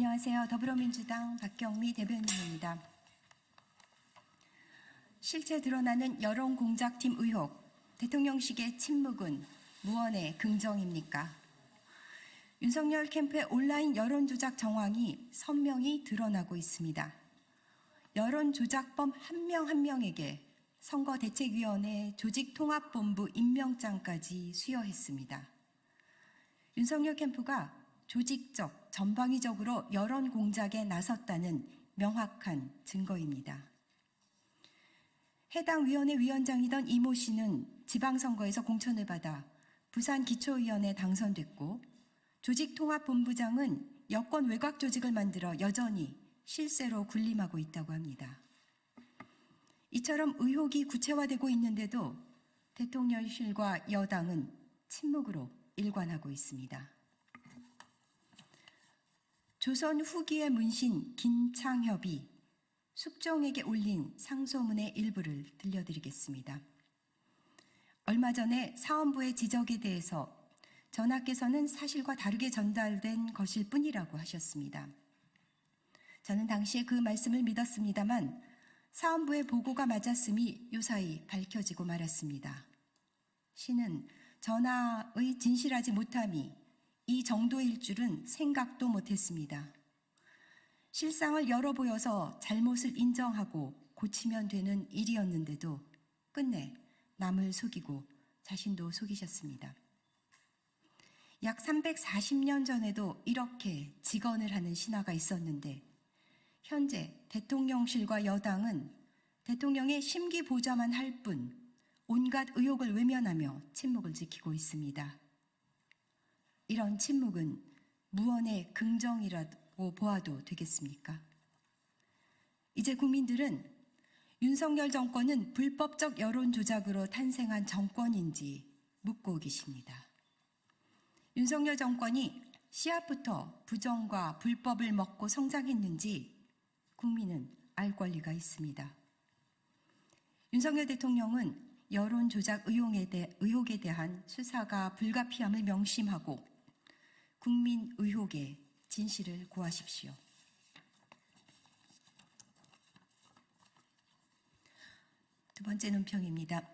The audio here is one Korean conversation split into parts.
안녕하세요. 더불어민주당 박경미 대변인입니다. 실제 드러나는 여론공작팀 의혹, 대통령실의 침묵은 무언의 긍정입니까? 윤석열 캠프의 온라인 여론조작 정황이 선명히 드러나고 있습니다. 여론조작범 한 명 한 명에게 선거대책위원회 조직통합본부 임명장까지 수여했습니다. 윤석열 캠프가 조직적, 전방위적으로 여론공작에 나섰다는 명확한 증거입니다. 해당 위원회 위원장이던 이모 씨는 지방선거에서 공천을 받아 부산기초의원에 당선됐고, 조직통합본부장은 여권 외곽 조직을 만들어 여전히 실세로 군림하고 있다고 합니다. 이처럼 의혹이 구체화되고 있는데도 대통령실과 여당은 침묵으로 일관하고 있습니다. 조선 후기의 문신 김창협이 숙종에게 올린 상소문의 일부를 들려드리겠습니다. 얼마 전에 사원부의 지적에 대해서 전하께서는 사실과 다르게 전달된 것일 뿐이라고 하셨습니다. 저는 당시에 그 말씀을 믿었습니다만 사원부의 보고가 맞았음이 요사이 밝혀지고 말았습니다. 신은 전하의 진실하지 못함이 이 정도일 줄은 생각도 못했습니다. 실상을 열어보여서 잘못을 인정하고 고치면 되는 일이었는데도 끝내 남을 속이고 자신도 속이셨습니다. 약 340년 전에도 이렇게 직언을 하는 신하가 있었는데 현재 대통령실과 여당은 대통령의 심기 보좌만 할 뿐 온갖 의혹을 외면하며 침묵을 지키고 있습니다. 이런 침묵은 무언의 긍정이라고 보아도 되겠습니까? 이제 국민들은 윤석열 정권은 불법적 여론조작으로 탄생한 정권인지 묻고 계십니다. 윤석열 정권이 씨앗부터 부정과 불법을 먹고 성장했는지 국민은 알 권리가 있습니다. 윤석열 대통령은 여론조작 의혹에 대한 수사가 불가피함을 명심하고 국민 의혹의 진실을 구하십시오. 두 번째 논평입니다.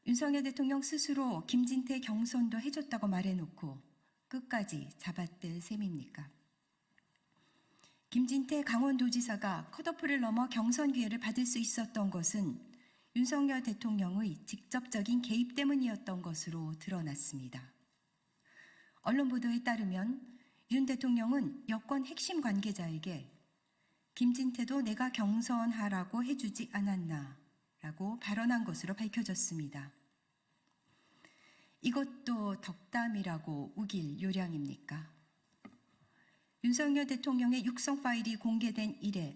윤석열 대통령 스스로 김진태 경선도 해줬다고 말해놓고 끝까지 잡아댈 셈입니까? 김진태 강원도지사가 컷오프를 넘어 경선 기회를 받을 수 있었던 것은 윤석열 대통령의 직접적인 개입 때문이었던 것으로 드러났습니다. 언론 보도에 따르면 윤 대통령은 여권 핵심 관계자에게 김진태도 내가 경선하라고 해주지 않았나 라고 발언한 것으로 밝혀졌습니다. 이것도 덕담이라고 우길 요량입니까? 윤석열 대통령의 육성 파일이 공개된 이래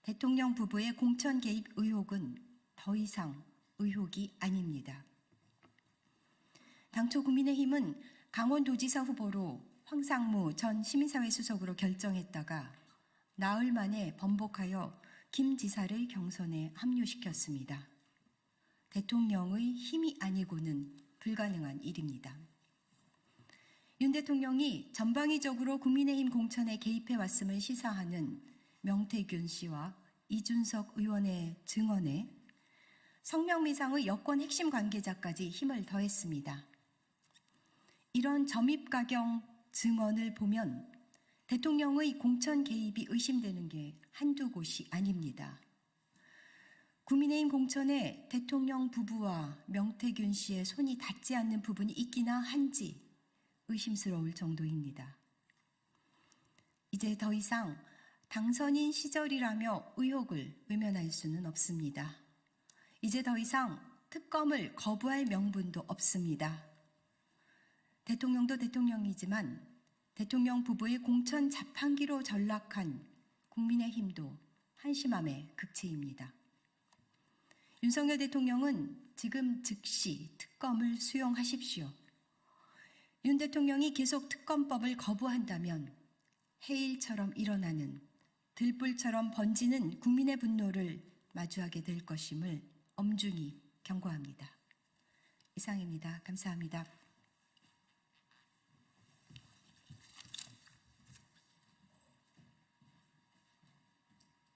대통령 부부의 공천 개입 의혹은 더 이상 의혹이 아닙니다. 당초 국민의힘은 강원도지사 후보로 황상무 전 시민사회 수석으로 결정했다가 나흘 만에 번복하여 김 지사를 경선에 합류시켰습니다. 대통령의 힘이 아니고는 불가능한 일입니다. 윤 대통령이 전방위적으로 국민의힘 공천에 개입해 왔음을 시사하는 명태균 씨와 이준석 의원의 증언에 성명미상의 여권 핵심 관계자까지 힘을 더했습니다. 이런 점입가경 증언을 보면 대통령의 공천 개입이 의심되는 게 한두 곳이 아닙니다. 국민의힘 공천에 대통령 부부와 명태균 씨의 손이 닿지 않는 부분이 있기나 한지 의심스러울 정도입니다. 이제 더 이상 당선인 시절이라며 의혹을 외면할 수는 없습니다. 이제 더 이상 특검을 거부할 명분도 없습니다. 대통령도 대통령이지만 대통령 부부의 공천 자판기로 전락한 국민의힘도 한심함의 극치입니다. 윤석열 대통령은 지금 즉시 특검을 수용하십시오. 윤 대통령이 계속 특검법을 거부한다면 해일처럼 일어나는 들불처럼 번지는 국민의 분노를 마주하게 될 것임을 엄중히 경고합니다. 이상입니다. 감사합니다.